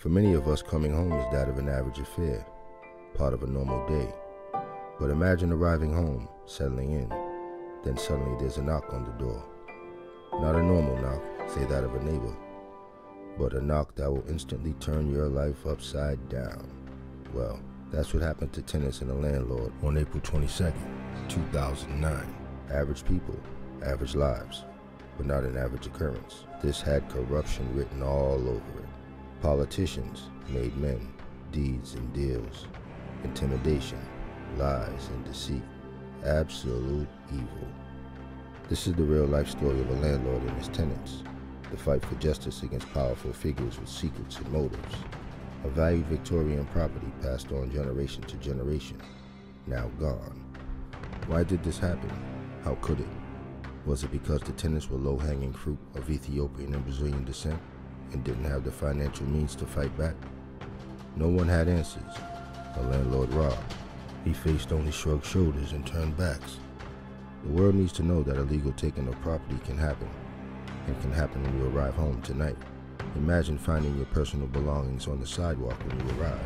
For many of us, coming home is that of an average affair, part of a normal day. But imagine arriving home, settling in, then suddenly there's a knock on the door. Not a normal knock, say that of a neighbor, but a knock that will instantly turn your life upside down. Well, that's what happened to tenants and a landlord on April 22nd, 2009. Average people, average lives, but not an average occurrence. This had corruption written all over it. Politicians made men, deeds and deals, intimidation, lies and deceit, absolute evil. This is the real life story of a landlord and his tenants, the fight for justice against powerful figures with secrets and motives. A valued Victorian property passed on generation to generation, now gone. Why did this happen? How could it? Was it because the tenants were low-hanging fruit of Ethiopian and Brazilian descent and didn't have the financial means to fight back? No one had answers. The landlord robbed. He faced only shrugged shoulders and turned backs. The world needs to know that illegal taking of property can happen, and can happen when you arrive home tonight. Imagine finding your personal belongings on the sidewalk when you arrive,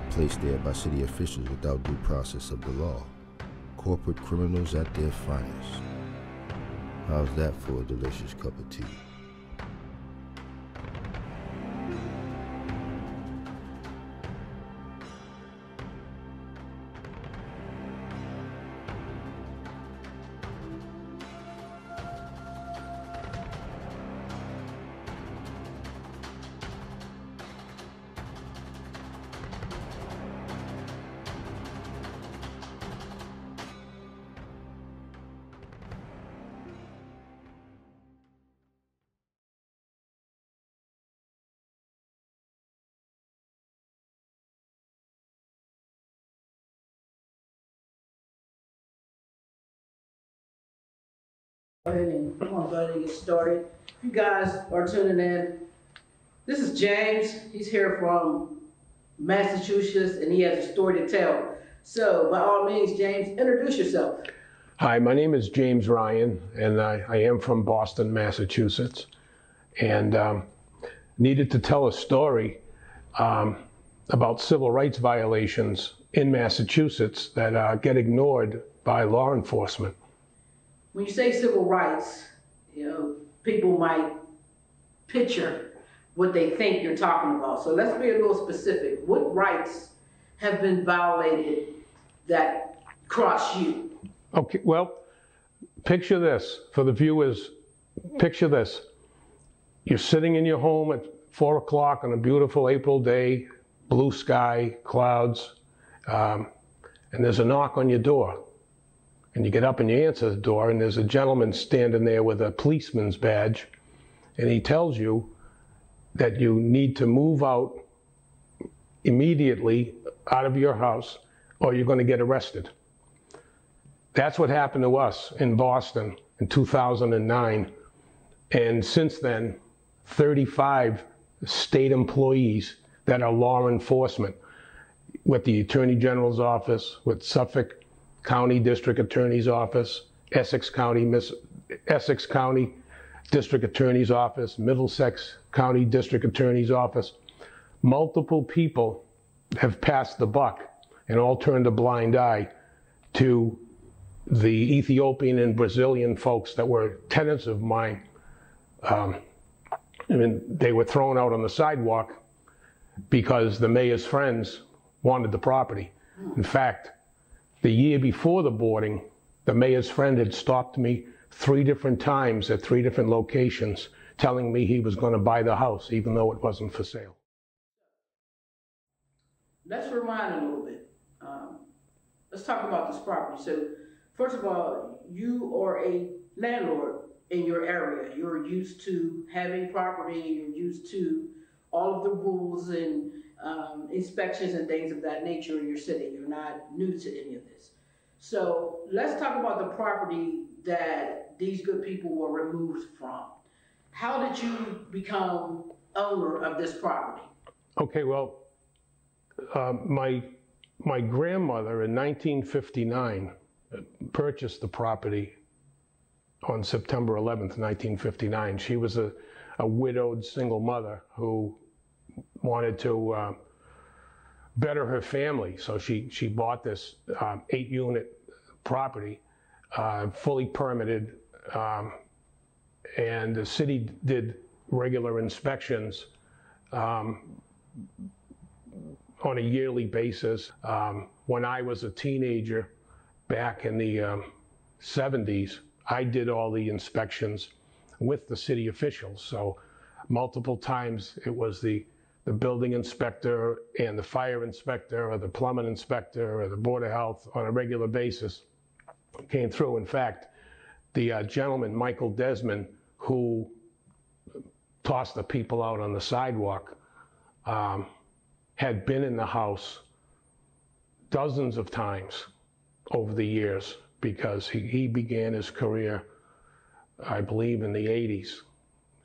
placed there by city officials without due process of the law. Corporate criminals at their finest. How's that for a delicious cup of tea? Go ahead and get started. You guys are tuning in. This is James. He's here from Massachusetts and he has a story to tell. So by all means, James, introduce yourself. Hi, my name is James Ryan and I am from Boston, Massachusetts, and needed to tell a story about civil rights violations in Massachusetts that get ignored by law enforcement. When you say civil rights, people might picture what they think you're talking about. So let's be a little specific. What rights have been violated that cross you? Okay, well, picture this for the viewers. Picture this. You're sitting in your home at 4 o'clock on a beautiful April day, blue sky, clouds, and there's a knock on your door. And you get up and you answer the door, and there's a gentleman standing there with a policeman's badge, and he tells you that you need to move out immediately out of your house or you're going to get arrested. That's what happened to us in Boston in 2009. And since then, 35 state employees that are law enforcement with the Attorney General's office, with Suffolk County District Attorney's Office, Essex County District Attorney's Office, Middlesex County District Attorney's Office. Multiple people have passed the buck and all turned a blind eye to the Ethiopian and Brazilian folks that were tenants of mine. They were thrown out on the sidewalk because the mayor's friends wanted the property. In fact, the year before the boarding, the mayor's friend had stopped me 3 different times at 3 different locations, telling me he was going to buy the house, even though it wasn't for sale. Let's rewind a little bit. Let's talk about this property. So, first of all, you are a landlord in your area. You're used to having property. You're used to all of the rules and inspections and things of that nature in your city. You're not new to any of this. So let's talk about the property that these good people were removed from. How did you become owner of this property? Okay, well, my grandmother in 1959 purchased the property on September 11th, 1959. She was a widowed single mother who wanted to better her family. So she bought this 8-unit property, fully permitted, and the city did regular inspections on a yearly basis. When I was a teenager back in the 70s, I did all the inspections with the city officials. So multiple times it was the building inspector and the fire inspector or the plumbing inspector or the board of health on a regular basis came through. In fact, the gentleman, Michael Desmond, who tossed the people out on the sidewalk, had been in the house dozens of times over the years, because he began his career, I believe, in the 80s.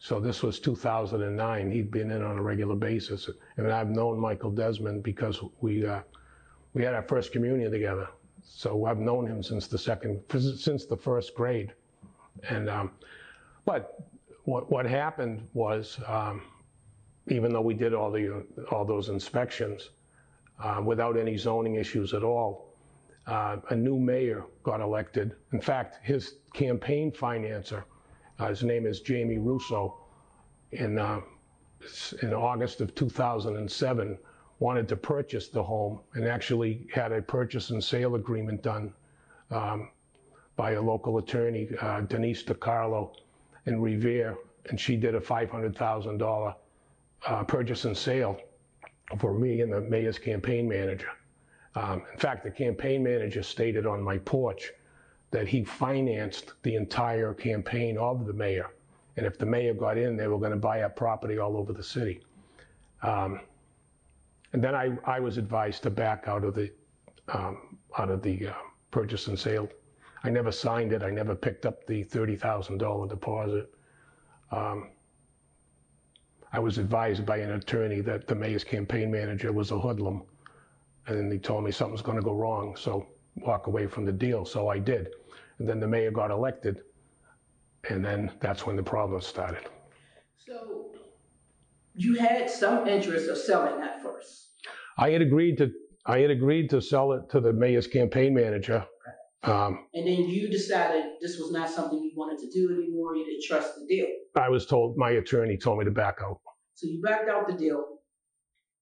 So this was 2009. He'd been in on a regular basis. And I've known Michael Desmond because we had our first communion together. So I've known him since the first grade. And but what happened was, even though we did all those inspections without any zoning issues at all, a new mayor got elected. In fact, his campaign financer, his name is Jamie Russo, in August of 2007, wanted to purchase the home and actually had a purchase and sale agreement done by a local attorney, Denise DiCarlo in Revere, and she did a $500,000 purchase and sale for me and the mayor's campaign manager. In fact, the campaign manager stated on my porch that he financed the entire campaign of the mayor. And if the mayor got in, they were going to buy up property all over the city. And then I was advised to back out of the purchase and sale. I never signed it. I never picked up the $30,000 deposit. I was advised by an attorney that the mayor's campaign manager was a hoodlum. And then they told me something's going to go wrong, so walk away from the deal. So I did. And then the mayor got elected. And then that's when the problem started. So you had some interest of selling that first. I had agreed to sell it to the mayor's campaign manager. And then you decided this was not something you wanted to do anymore. You didn't trust the deal. I was told, my attorney told me to back out. So you backed out the deal.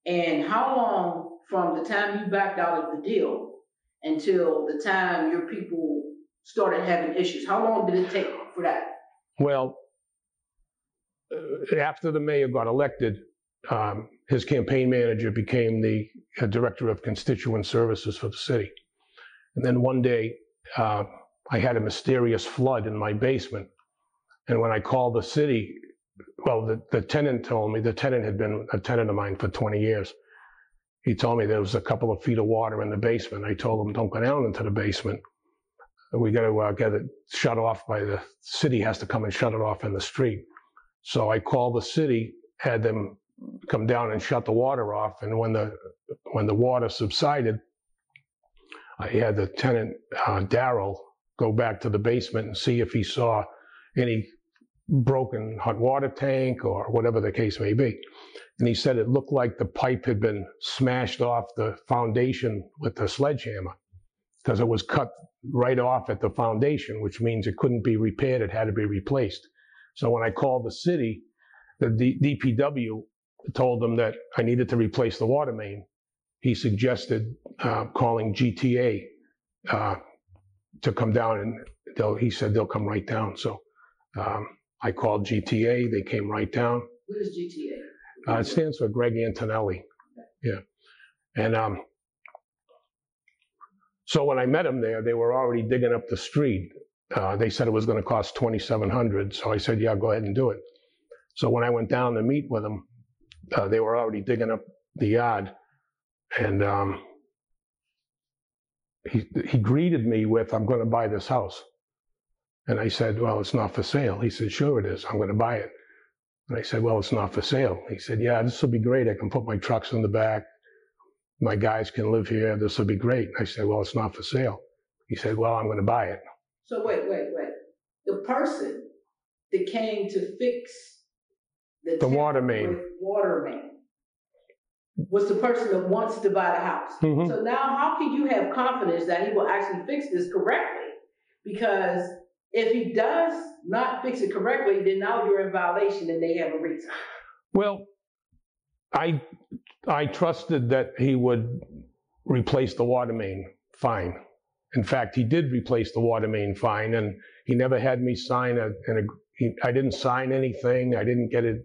And how long from the time you backed out of the deal until the time your people started having issues? How long did it take for that? Well, after the mayor got elected, his campaign manager became the director of constituent services for the city. And then one day, I had a mysterious flood in my basement. And when I called the city, well, the tenant told me, the tenant had been a tenant of mine for 20 years. He told me there was a couple of feet of water in the basement. I told him, don't go down into the basement. We got to get it shut off by the city, has to come and shut it off in the street. So I called the city, had them come down and shut the water off. And when the water subsided, I had the tenant, Daryl, go back to the basement and see if he saw any broken hot water tank or whatever the case may be. And he said it looked like the pipe had been smashed off the foundation with the sledgehammer, because it was cut right off at the foundation, which means it couldn't be repaired, it had to be replaced. So when I called the city, the DPW told them that I needed to replace the water main. He suggested calling GTA to come down, and he said they'll come right down. So I called GTA, they came right down. What is GTA? It stands for Greg Antonelli. Yeah. And so when I met them there, they were already digging up the street. They said it was going to cost $2,700. So I said, yeah, go ahead and do it. So when I went down to meet with them, they were already digging up the yard. And he greeted me with, I'm going to buy this house. And I said, well, it's not for sale. He said, sure it is. I'm going to buy it. And I said, well, it's not for sale. He said, yeah, this will be great. I can put my trucks in the back. My guys can live here. This will be great. I said, well, it's not for sale. He said, well, I'm going to buy it. So wait. The person that came to fix the water main. was the person that wants to buy the house. Mm-hmm. So now how can you have confidence that he will actually fix this correctly? Because if he does not fix it correctly, then now you're in violation and they have a reason. Well, I trusted that he would replace the water main fine. In fact, he did replace the water main fine, and he never had me sign I didn't sign anything. I didn't get a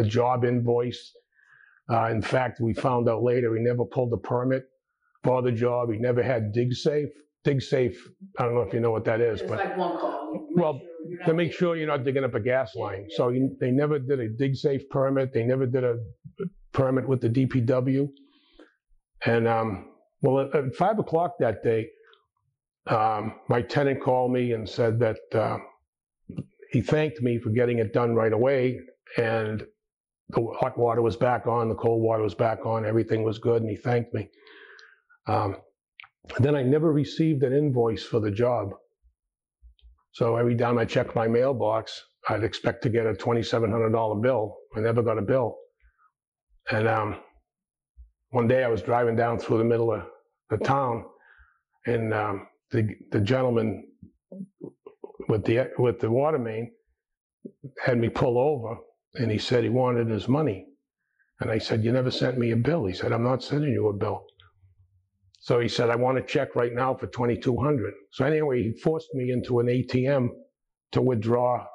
job invoice. In fact, we found out later he never pulled a permit for the job. He never had DigSafe. DigSafe, I don't know if you know what that is. It's but like one call. Well, to make sure you're not digging up a gas line. So they never did a DigSafe permit. They never did a permit with the DPW. And well, at 5 o'clock that day, my tenant called me and said that he thanked me for getting it done right away, and the hot water was back on, the cold water was back on, everything was good, and he thanked me. Then I never received an invoice for the job. So every time I checked my mailbox, I'd expect to get a $2,700 bill. I never got a bill. And one day I was driving down through the middle of the town, and the gentleman with the water main had me pull over, and he said he wanted his money. And I said, "You never sent me a bill." He said, "I'm not sending you a bill." So he said, "I want a check right now for $2,200. So anyway, he forced me into an ATM to withdraw.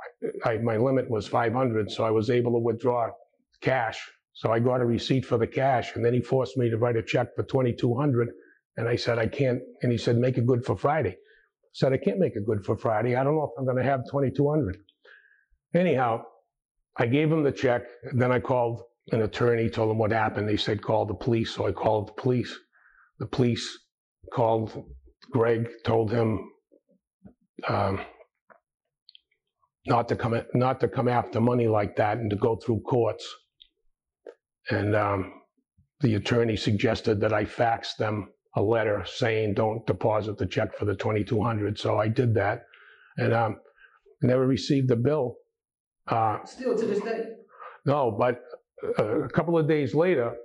My limit was $500, so I was able to withdraw cash. So I got a receipt for the cash, and then he forced me to write a check for $2,200. And I said, "I can't." And he said, "Make it good for Friday." I said, "I can't make it good for Friday. I don't know if I'm going to have $2,200. Anyhow, I gave him the check. Then I called an attorney, told him what happened. They said, "Call the police." So I called the police. The police called Greg, told him not to come after money like that and to go through courts. And the attorney suggested that I fax them a letter saying, "Don't deposit the check for the $2,200. So I did that, and never received a bill. Still to this day? No, but a couple of days later,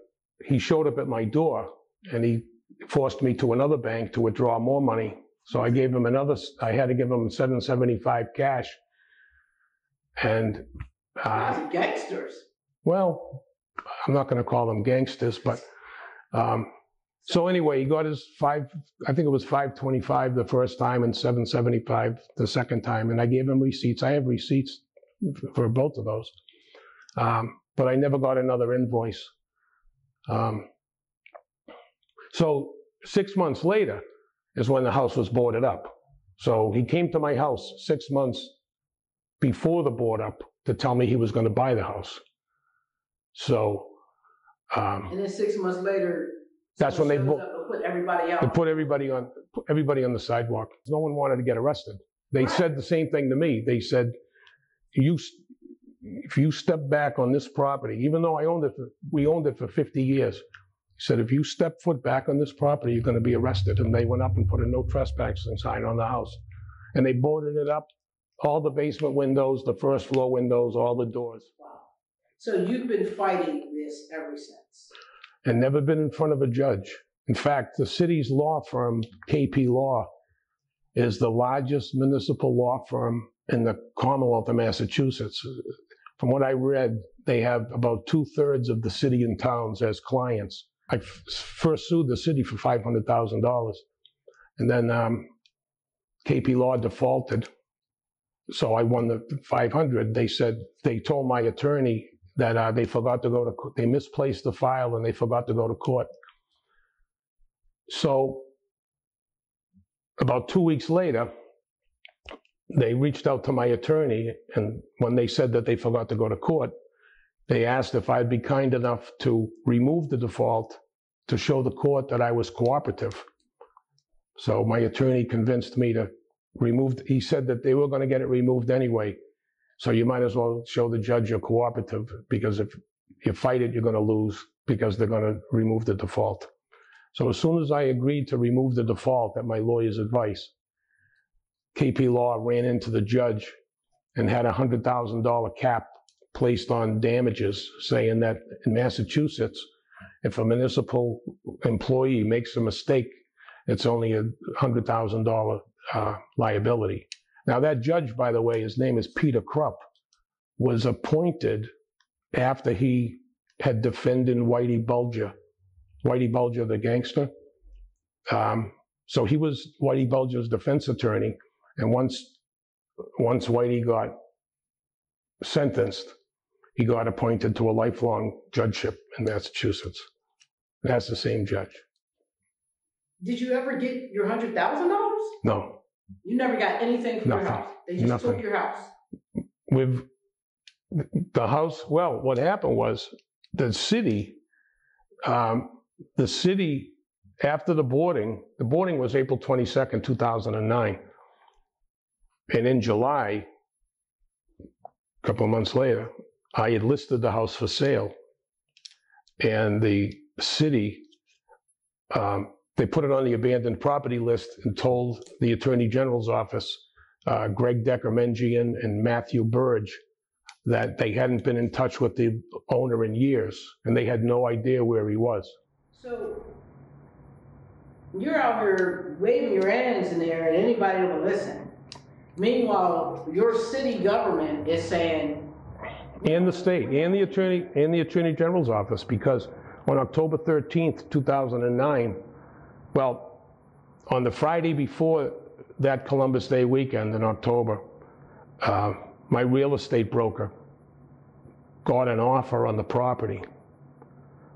he showed up at my door, and he forced me to another bank to withdraw more money. So I gave him I had to give him $775 cash. And gangsters. Well, I'm not going to call them gangsters, but so anyway, he got his I think it was $525 the first time and $775 the second time, and I gave him receipts. I have receipts for both of those, but I never got another invoice. So 6 months later is when the house was boarded up. So he came to my house 6 months before the board up to tell me he was going to buy the house. So and then 6 months later, that's when they put everybody out. They put everybody on the sidewalk. No one wanted to get arrested. They said the same thing to me. They said, if you step back on this property, even though we owned it for 50 years, he said, if you step foot back on this property, you're going to be arrested. And they went up and put a no trespassing sign on the house. And they boarded it up, all the basement windows, the first floor windows, all the doors. Wow. So you've been fighting this ever since? And never been in front of a judge. In fact, the city's law firm, KP Law, is the largest municipal law firm in the Commonwealth of Massachusetts. From what I read, they have about 2/3 of the city and towns as clients. I first sued the city for $500,000, and then KP Law defaulted, so I won the $500,000. They told my attorney that they misplaced the file and they forgot to go to court. So about 2 weeks later, they reached out to my attorney, and when they said that they forgot to go to court, they asked if I'd be kind enough to remove the default to show the court that I was cooperative. So my attorney convinced me to remove. He said that they were going to get it removed anyway, so you might as well show the judge you're cooperative, because if you fight it, you're going to lose, because they're going to remove the default. So as soon as I agreed to remove the default at my lawyer's advice, KP Law ran into the judge and had a $100,000 cap placed on damages, saying that in Massachusetts, if a municipal employee makes a mistake, it's only a $100,000 liability. Now that judge, by the way, his name is Peter Krupp, was appointed after he had defended Whitey Bulger the gangster. So he was Whitey Bulger's defense attorney, and once Whitey got sentenced, he got appointed to a lifelong judgeship in Massachusetts. That's the same judge. Did you ever get your $100,000? No. You never got anything from your house? They just took your house? With the house, well, what happened was the city, after the boarding was April 22nd, 2009. And in July, a couple of months later, I had listed the house for sale. And the city, they put it on the abandoned property list and told the Attorney General's office, Greg Decker-Mengian and Matthew Burge, that they hadn't been in touch with the owner in years, and they had no idea where he was. So you're out here waving your hands in there and anybody will listen. Meanwhile, your city government is saying... And the state, and the Attorney General's office, because on October 13th, 2009, well, on the Friday before that Columbus Day weekend in October, my real estate broker got an offer on the property.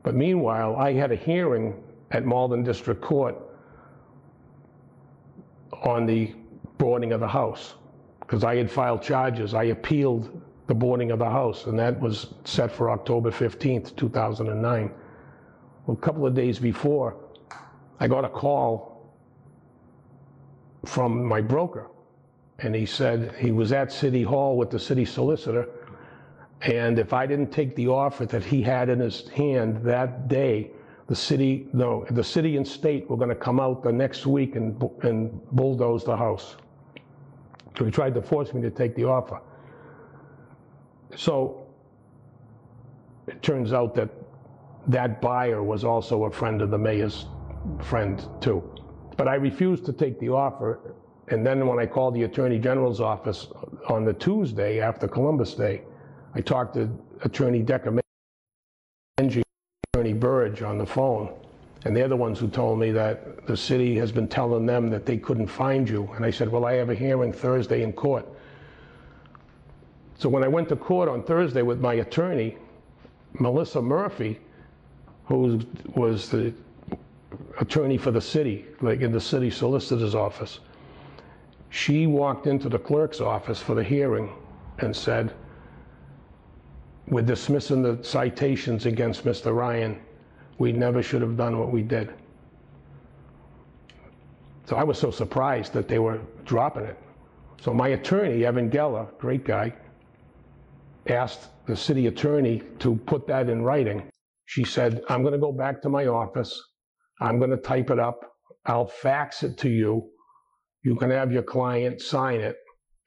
But meanwhile, I had a hearing at Malden District Court on the boarding of the house, because I had filed charges. I appealed the boarding of the house, and that was set for October 15th, 2009. Well, a couple of days before, I got a call from my broker, and he said he was at City Hall with the city solicitor, and if I didn't take the offer that he had in his hand that day, the city and state were going to come out the next week and bulldoze the house. So he tried to force me to take the offer. So it turns out that that buyer was also a friend of the mayor's friend too. But I refused to take the offer, and then when I called the Attorney General's office on the Tuesday after Columbus Day, I talked to Attorney Decker-Mengian and Attorney Burge on the phone, and they're the ones who told me that the city has been telling them that they couldn't find you. And I said, well, I have a hearing Thursday in court. So when I went to court on Thursday with my attorney, Melissa Murphy, who was the attorney for the city, like in the city solicitor's office, she walked into the clerk's office for the hearing and said, we're dismissing the citations against Mr. Ryan. We never should have done what we did. So I was so surprised that they were dropping it. So my attorney, Evan Geller, great guy, asked the city attorney to put that in writing. She said, I'm going to go back to my office. I'm going to type it up. I'll fax it to you. You can have your client sign it,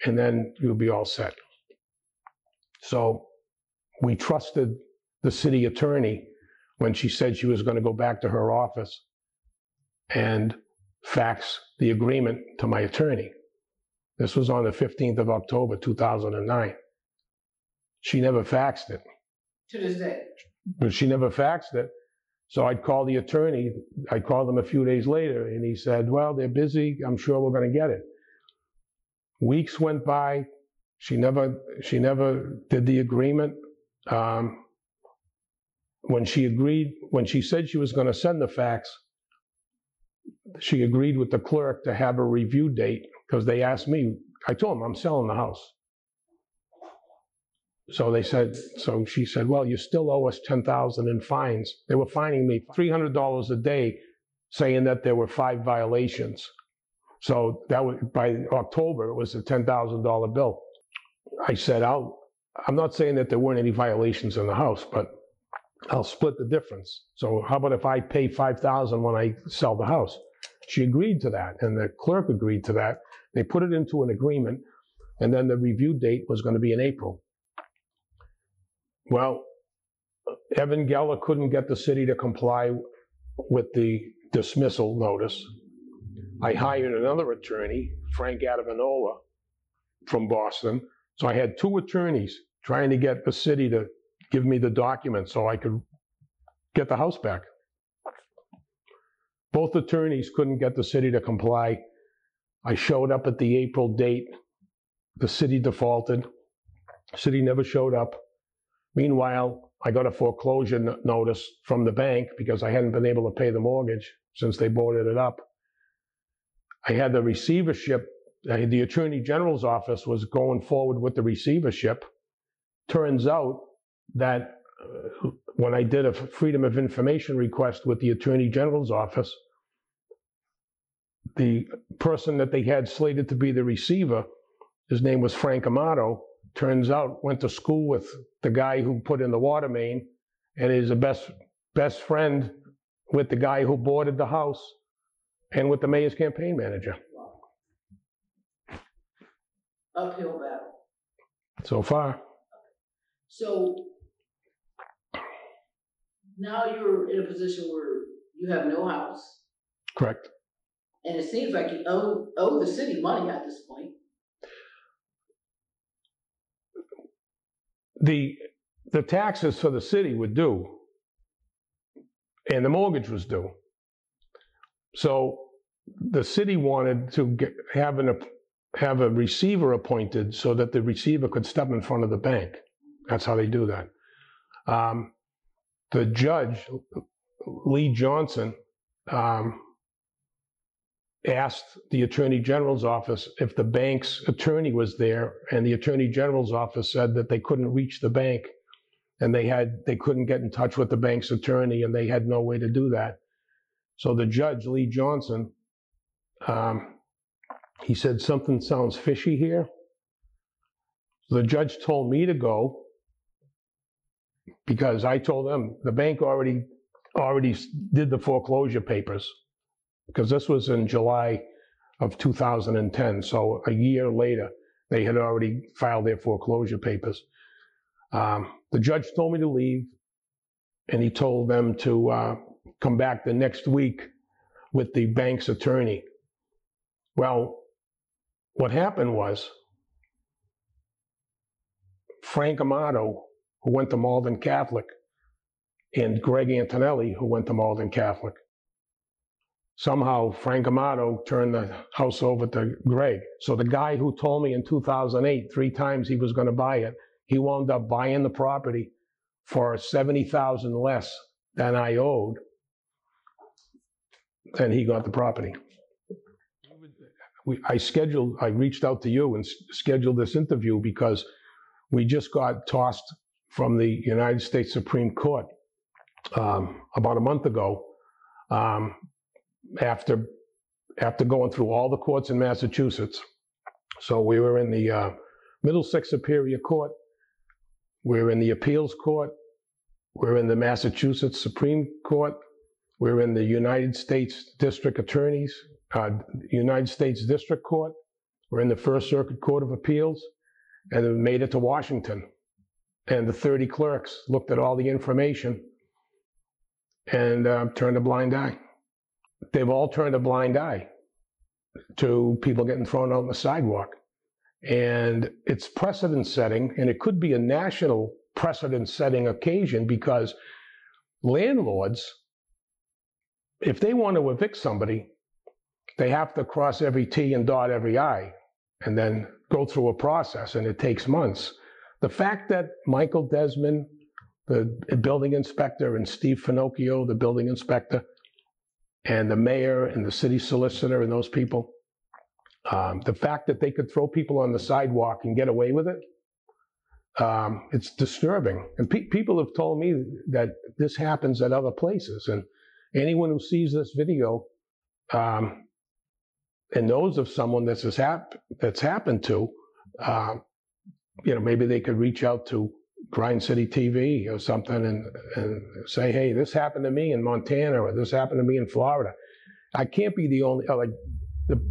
and then you'll be all set. So we trusted the city attorney when she said she was going to go back to her office and fax the agreement to my attorney. This was on the 15th of October, 2009. She never faxed it. To this day. But she never faxed it. So I'd call the attorney. I called him a few days later, and he said, well, they're busy. I'm sure we're going to get it. Weeks went by. She never did the agreement. When she said she was going to send the fax, she agreed with the clerk to have a review date, because they asked me. I told them I'm selling the house. So she said, well, you still owe us $10,000 in fines. They were fining me $300 a day, saying that there were 5 violations. So that was, by October, it was a $10,000 bill. I said, I'm not saying that there weren't any violations in the house, but I'll split the difference. So how about if I pay $5,000 when I sell the house? She agreed to that, and the clerk agreed to that. They put it into an agreement, and then the review date was going to be in April. Well, Evan Geller couldn't get the city to comply with the dismissal notice. I hired another attorney, Frank Adavanola, from Boston. So I had two attorneys trying to get the city to give me the documents so I could get the house back. Both attorneys couldn't get the city to comply. I showed up at the April date. The city defaulted. The city never showed up. Meanwhile, I got a foreclosure notice from the bank because I hadn't been able to pay the mortgage since they boarded it up. I had the receivership. The Attorney General's office was going forward with the receivership. Turns out that when I did a Freedom of Information request with the Attorney General's office, the person that they had slated to be the receiver, his name was Frank Amato, turns out went to school with the guy who put in the water main and is a best friend with the guy who boarded the house and with the mayor's campaign manager. Uphill battle. So far. So now you're in a position where you have no house. Correct. And it seems like you owe the city money at this point. The taxes for the city were due, and the mortgage was due. So the city wanted to have a receiver appointed so that the receiver could step in front of the bank. That's how they do that. The judge, Lee Johnson, asked the Attorney General's office if the bank's attorney was there, and the Attorney General's office said that they couldn't reach the bank, and they couldn't get in touch with the bank's attorney, and they had no way to do that. So the judge, Lee Johnson, he said, something sounds fishy here. So the judge told me to go because I told them the bank already did the foreclosure papers, because this was in July of 2010. So a year later, they had already filed their foreclosure papers. The judge told me to leave, and he told them to come back the next week with the bank's attorney. Well, what happened was Frank Amato, who went to Malden Catholic, and Greg Antonelli, who went to Malden Catholic. Somehow Frank Amato turned the house over to Greg. So the guy who told me in 2008 3 times he was going to buy it, he wound up buying the property for $70,000 less than I owed. And he got the property. I reached out to you and scheduled this interview because we just got tossed from the United States Supreme Court about a month ago, after going through all the courts in Massachusetts. So we were in the Middlesex Superior Court, we're in the Appeals Court, we're in the Massachusetts Supreme Court, we're in the United States District Attorneys, United States District Court, we're in the First Circuit Court of Appeals, and we made it to Washington. And the 30 clerks looked at all the information and turned a blind eye. They've all turned a blind eye to people getting thrown out on the sidewalk. And it's precedent setting, and it could be a national precedent setting occasion, because landlords, if they want to evict somebody, they have to cross every T and dot every I, and then go through a process, and it takes months. The fact that Michael Desmond, the building inspector, and Steve Finocchio, the building inspector, and the mayor and the city solicitor and those people, the fact that they could throw people on the sidewalk and get away with it, it's disturbing. And people have told me that this happens at other places. And anyone who sees this video and knows of someone that's happened to, maybe they could reach out to Grind City TV or something and say, hey, this happened to me in Montana, or this happened to me in Florida. I can't be the only,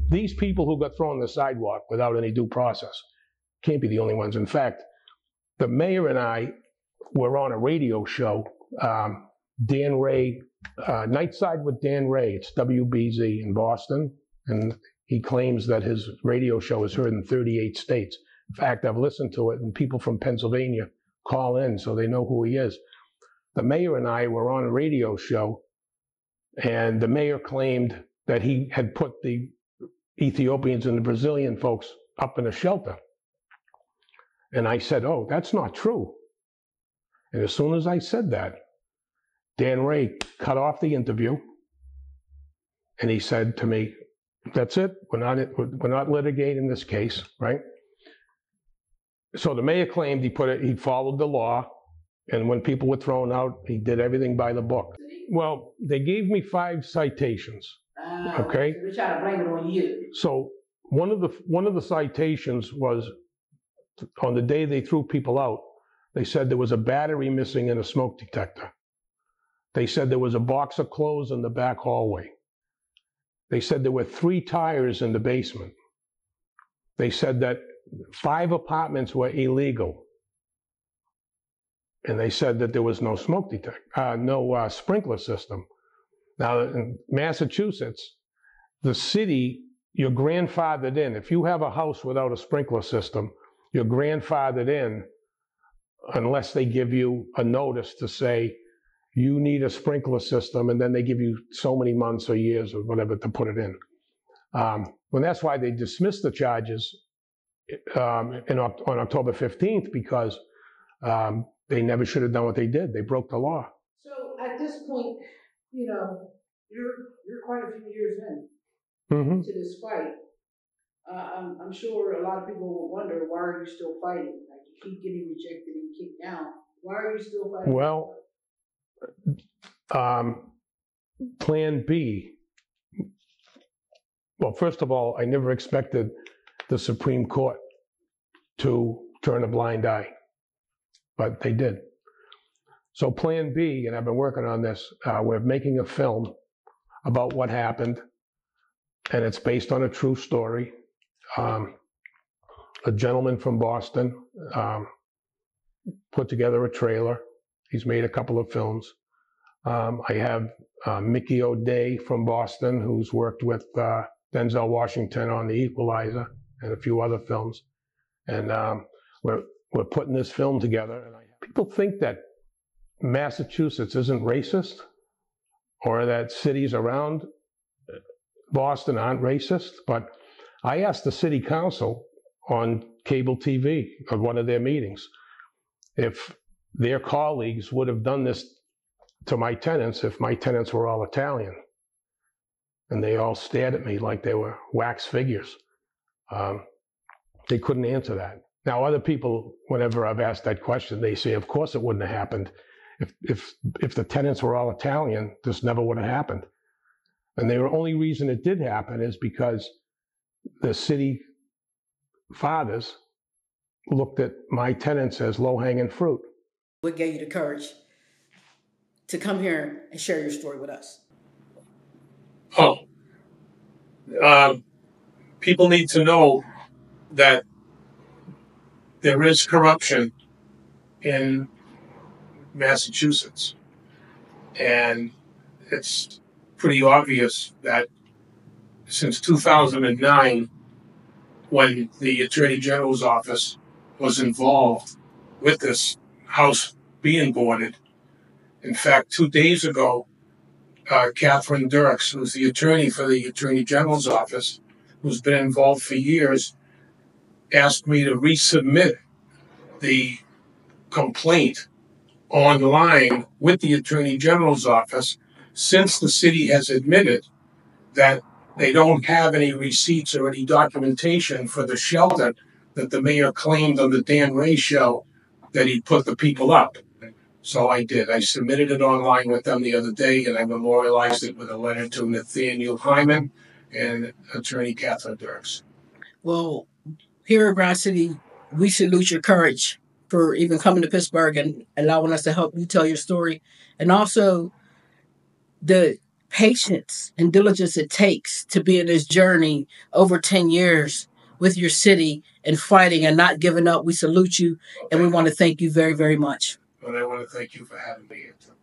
these people who got thrown on the sidewalk without any due process can't be the only ones. In fact, the mayor and I were on a radio show. Dan Ray, Nightside with Dan Ray. It's WBZ in Boston, and he claims that his radio show is heard in 38 states. In fact, I've listened to it, and people from Pennsylvania call in so they know who he is. The mayor and I were on a radio show, and the mayor claimed that he had put the Ethiopians and the Brazilian folks up in a shelter. And I said, oh, that's not true. And as soon as I said that, Dan Ray cut off the interview, and he said to me, that's it, we're not litigating this case, right? So the mayor claimed he followed the law, and when people were thrown out, he did everything by the book. Well, they gave me 5 citations, okay? They're trying to blame it on you. So one of the citations was on the day they threw people out, they said there was a battery missing in a smoke detector. They said there was a box of clothes in the back hallway. They said there were 3 tires in the basement. They said that 5 apartments were illegal. And they said that there was no smoke detector, no sprinkler system. Now, in Massachusetts, the city, you're grandfathered in. If you have a house without a sprinkler system, you're grandfathered in unless they give you a notice to say you need a sprinkler system, and then they give you so many months or years or whatever to put it in. Well, that's why they dismissed the charges on October 15th, because they never should have done what they did. They broke the law. So at this point, you know, you're quite a few years in to this fight. I'm sure a lot of people will wonder, why are you still fighting? Like, you keep getting rejected and kicked out. Why are you still fighting? Well, Plan B. Well, first of all, I never expected the Supreme Court to turn a blind eye, but they did. So Plan B, and I've been working on this, we're making a film about what happened, and it's based on a true story. A gentleman from Boston put together a trailer. He's made a couple of films. I have Mickey O'Day from Boston, who's worked with Denzel Washington on The Equalizer and a few other films. And we're putting this film together. And people think that Massachusetts isn't racist, or that cities around Boston aren't racist. But I asked the city council on cable TV at one of their meetings if their colleagues would have done this to my tenants if my tenants were all Italian. And they all stared at me like they were wax figures. They couldn't answer that. Now, other people, whenever I've asked that question, they say, of course it wouldn't have happened. If the tenants were all Italian, this never would have happened. And the only reason it did happen is because the city fathers looked at my tenants as low-hanging fruit. What gave you the courage to come here and share your story with us? People need to know that there is corruption in Massachusetts. And it's pretty obvious that since 2009, when the Attorney General's office was involved with this house being boarded. In fact, 2 days ago, Catherine Dirks, who's the attorney for the Attorney General's office, who's been involved for years, asked me to resubmit the complaint online with the Attorney General's office, since the city has admitted that they don't have any receipts or any documentation for the shelter that the mayor claimed on the Dan Ray show that he put the people up. So I did. I submitted it online with them the other day, and I memorialized it with a letter to Nathaniel Hyman and attorney Catherine Dirks. Well, here at Brown City, we salute your courage for even coming to Pittsburgh and allowing us to help you tell your story, and also the patience and diligence it takes to be in this journey over 10 years with your city and fighting and not giving up. We salute you, and we want to thank you very, very much. And I want to thank you for having me here too.